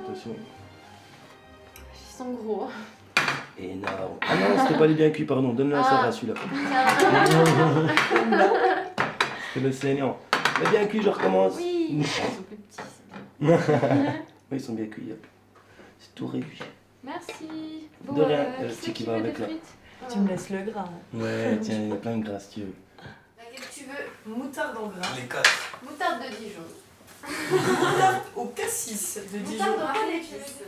Attention. Ils sont gros. Énorme. Ah non, c'était pas les bien cuits, pardon. Donne-le à Sarah, celui-là. C'est le saignant. Les bien cuits, je recommence. Oui, ils sont plus petits, c'est bien. Oui, ils sont bien cuits. Hop. C'est tout réduit. Merci. De rien, qui le c'est petit qui qui va veut avec des là. frites Tu me laisses le gras. Ouais, tiens, il y a plein de gras si tu veux. Laquelle tu veux? Moutarde en gras. Les 4. Moutarde de Dijon. Moutarde au cassis de Dijon. Moutarde au pain d'épices.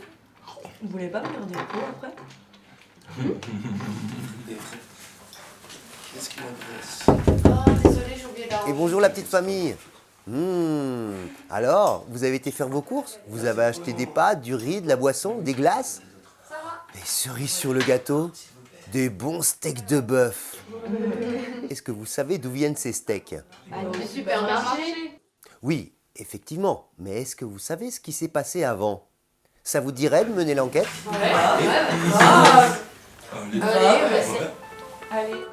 Vous voulez pas me dire du coup après? Qu'est-ce qui m'intéresse? Oh, désolé, j'ai oublié d'arranger. Et bonjour la petite famille. Alors, vous avez été faire vos courses? Vous avez acheté des pâtes, du riz, de la boisson, des glaces? Ça va? Des cerises sur le gâteau? Des bons steaks de bœuf? Est-ce que vous savez d'où viennent ces steaks? Du supermarché. Oui, effectivement. Mais est-ce que vous savez ce qui s'est passé avant? Ça vous dirait de mener l'enquête? Allez, vas-y. Allez.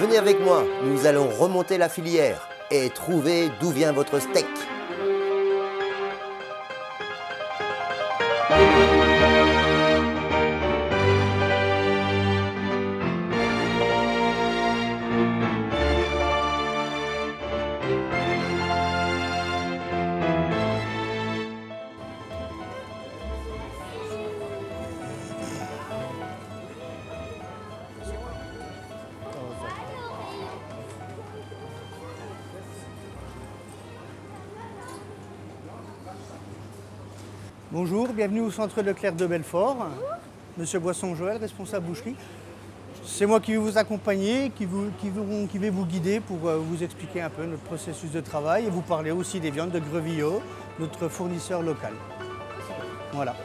Venez avec moi, nous allons remonter la filière et trouver d'où vient votre steak. Bonjour, bienvenue au centre Leclerc de Belfort. Monsieur Boisson-Joël, responsable boucherie. C'est moi qui vais vous accompagner, qui vais vous guider pour vous expliquer un peu notre processus de travail et vous parler aussi des viandes de Grevillot, notre fournisseur local. Voilà.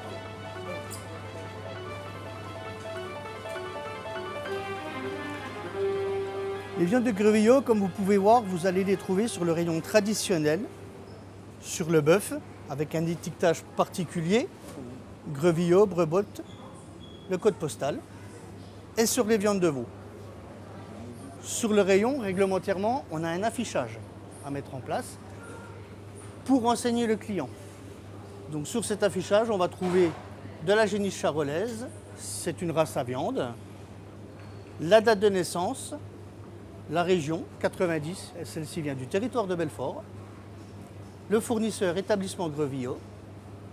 Les viandes de Grevillot, comme vous pouvez voir, vous allez les trouver sur le rayon traditionnel, sur le bœuf, avec un étiquetage particulier, Grevillot, Brebotte, le code postal, et sur les viandes de veau. Sur le rayon, réglementairement, on a un affichage à mettre en place pour renseigner le client. Donc sur cet affichage, on va trouver de la génisse charolaise, c'est une race à viande, la date de naissance, la région, 90, et celle-ci vient du territoire de Belfort, le fournisseur établissement Grevillot,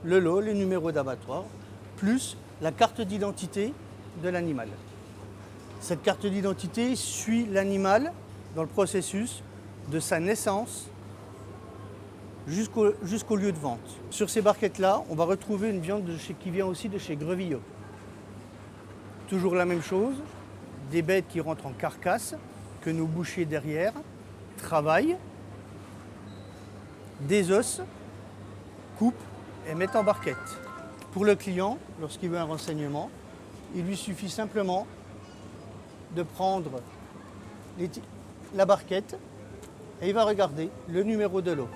le lot, les numéros d'abattoir, plus la carte d'identité de l'animal. Cette carte d'identité suit l'animal dans le processus de sa naissance jusqu'au lieu de vente. Sur ces barquettes-là, on va retrouver une viande qui vient aussi de chez Grevillot. Toujours la même chose, des bêtes qui rentrent en carcasse, que nos bouchers derrière travaillent, des os, coupent et mettent en barquette. Pour le client, lorsqu'il veut un renseignement, il lui suffit simplement de prendre la barquette et il va regarder le numéro de lot.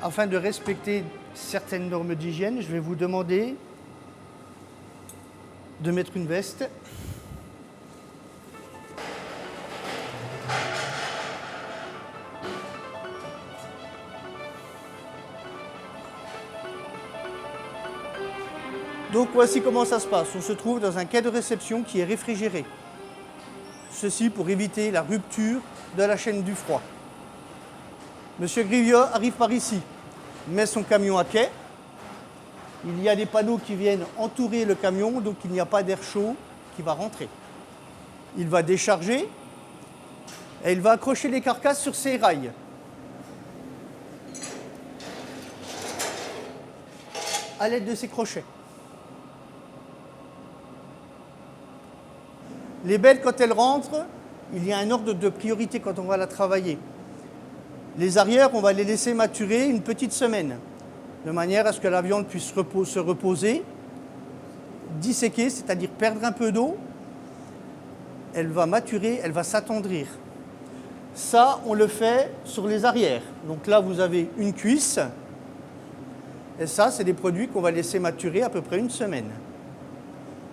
Afin de respecter certaines normes d'hygiène, je vais vous demander de mettre une veste. Donc voici comment ça se passe. On se trouve dans un quai de réception qui est réfrigéré. Ceci pour éviter la rupture de la chaîne du froid. Monsieur Grevillot arrive par ici, met son camion à quai. Il y a des panneaux qui viennent entourer le camion, donc il n'y a pas d'air chaud qui va rentrer. Il va décharger et il va accrocher les carcasses sur ses rails. À l'aide de ses crochets. Les bêtes, quand elles rentrent, il y a un ordre de priorité quand on va la travailler. Les arrières, on va les laisser maturer une petite semaine, de manière à ce que la viande puisse se reposer, disséquer, c'est-à-dire perdre un peu d'eau. Elle va maturer, elle va s'attendrir. Ça, on le fait sur les arrières. Donc là, vous avez une cuisse. Et ça, c'est des produits qu'on va laisser maturer à peu près une semaine.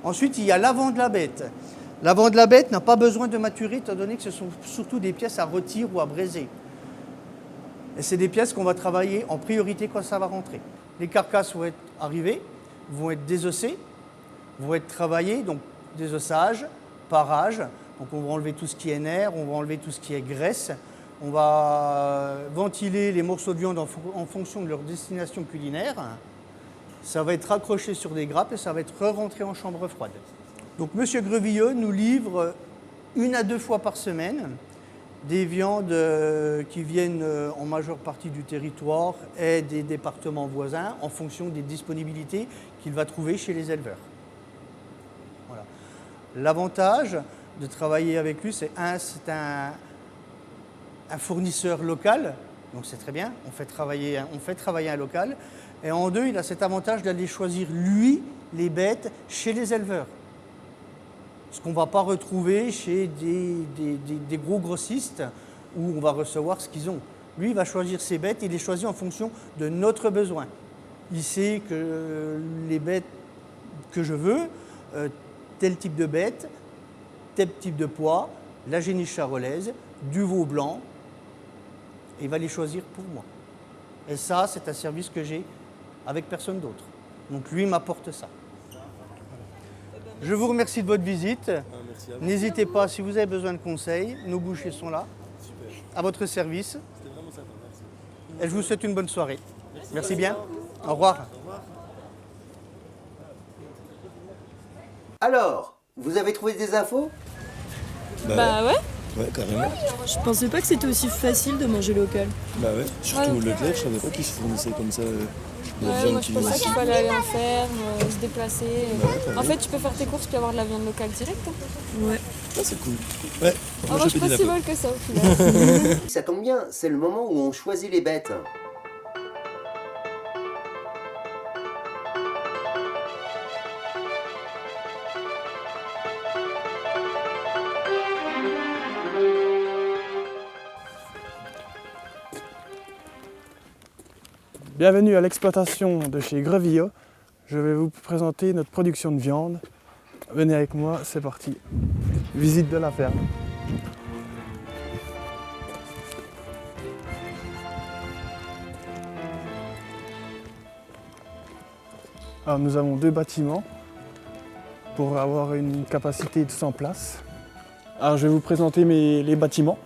Ensuite, il y a l'avant de la bête. L'avant de la bête n'a pas besoin de maturer, étant donné que ce sont surtout des pièces à rôtir ou à braiser. Et c'est des pièces qu'on va travailler en priorité quand ça va rentrer. Les carcasses vont être arrivées, vont être désossées, vont être travaillées, donc désossage, parage. Donc on va enlever tout ce qui est nerfs, on va enlever tout ce qui est graisse. On va ventiler les morceaux de viande en fonction de leur destination culinaire. Ça va être accroché sur des grappes et ça va être re-rentré en chambre froide. Donc M. Grevilleux nous livre 1 à 2 fois par semaine des viandes qui viennent en majeure partie du territoire et des départements voisins en fonction des disponibilités qu'il va trouver chez les éleveurs. Voilà. L'avantage de travailler avec lui, c'est un fournisseur local, donc c'est très bien, on fait travailler un local. Et en 2, il a cet avantage d'aller choisir, lui, les bêtes chez les éleveurs. Ce qu'on ne va pas retrouver chez des gros grossistes où on va recevoir ce qu'ils ont. Lui, il va choisir ses bêtes, il les choisit en fonction de notre besoin. Il sait que les bêtes que je veux, tel type de bête, tel type de poids, la génisse charolaise, du veau blanc, et il va les choisir pour moi. Et ça, c'est un service que j'ai avec personne d'autre. Donc lui m'apporte ça. Je vous remercie de votre visite. Merci à vous. N'hésitez pas, si vous avez besoin de conseils, nos bouchers sont là, Super. à votre service. C'était vraiment sympa, merci. Et je vous souhaite une bonne soirée. Merci bien. Au revoir. Alors, vous avez trouvé des infos? Bah ouais, Ouais, carrément. je pensais pas que c'était aussi facile de manger local. Bah ouais, surtout Leclerc, je savais pas qu'ils se fournissaient comme ça. De la Ouais, viande moi je qui pensais vient qu'il fallait aller en ferme, se déplacer. Ouais, En fait, tu peux faire tes courses puis avoir de la viande locale direct. Ouais. Ah, c'est cool. Ouais, On mange je pas pédale si un peu. mal que ça au final. Ça tombe bien, c'est le moment où on choisit les bêtes. Bienvenue à l'exploitation de chez Grevilleux. Je vais vous présenter notre production de viande. Venez avec moi, c'est parti. Visite de la ferme. Alors, nous avons 2 bâtiments pour avoir une capacité de 100 places. Alors, je vais vous présenter les bâtiments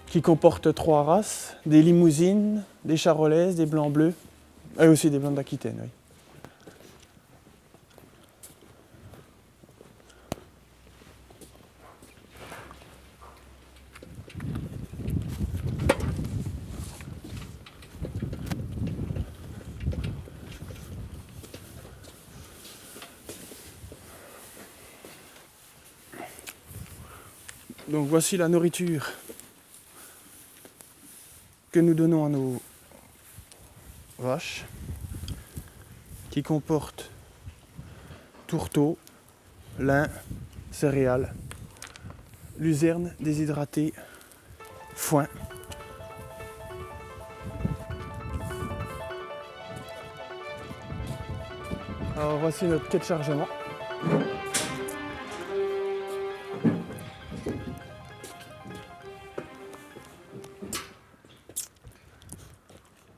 qui comportent 3 races, des limousines, des charolaises, des blancs bleus et aussi des blancs d'Aquitaine. Oui. Donc voici la nourriture que nous donnons à nos vaches, qui comporte tourteau, lin, céréales, luzerne déshydratée, foin. Alors voici notre quai de chargement.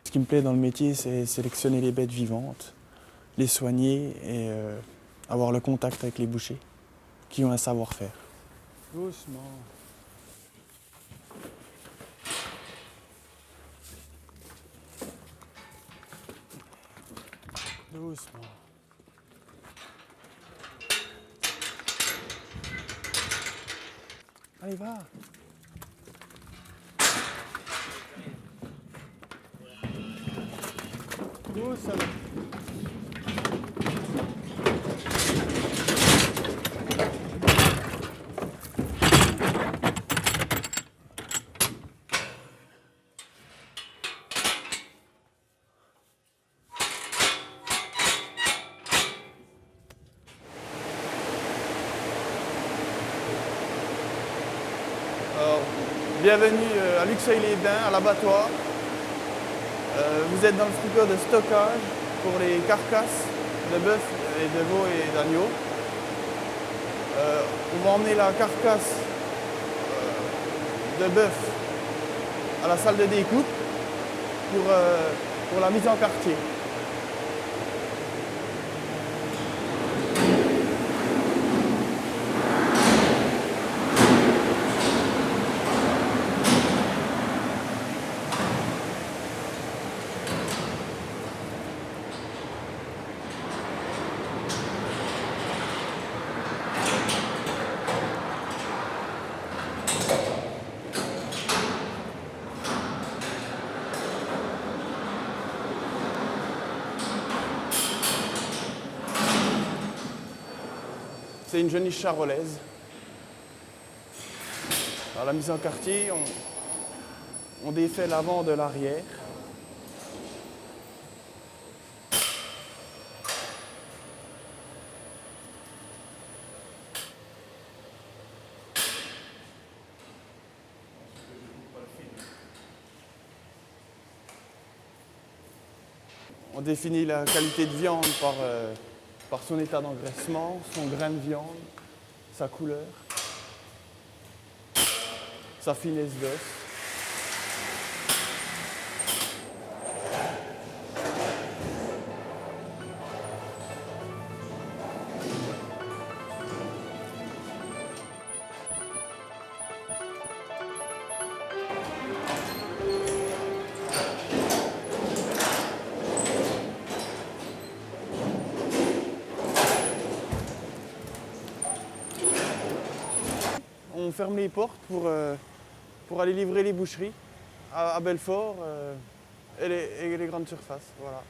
Ce qui me plaît dans le métier, c'est sélectionner les bêtes vivantes, les soigner et avoir le contact avec les bouchers qui ont un savoir-faire. Doucement. Doucement. Allez, va. Doucement. Bienvenue à Luxeuil-les-Bains, à l'abattoir. Vous êtes dans le frigo de stockage pour les carcasses de bœuf et de veau et d'agneau. On va emmener la carcasse de bœuf à la salle de découpe pour la mise en quartier. C'est une geniche charolaise. À la mise en quartier, on défait l'avant de l'arrière. On définit la qualité de viande par son état d'engraissement, son grain de viande, sa couleur, sa finesse d'os. On ferme les portes pour aller livrer les boucheries à Belfort et les grandes surfaces. Voilà.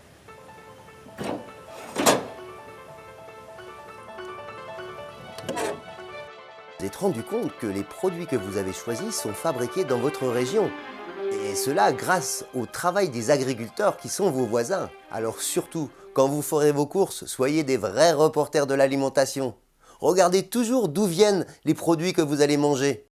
Vous êtes rendu compte que les produits que vous avez choisis sont fabriqués dans votre région. Et cela grâce au travail des agriculteurs qui sont vos voisins. Alors surtout, quand vous ferez vos courses, soyez des vrais reporters de l'alimentation. Regardez toujours d'où viennent les produits que vous allez manger.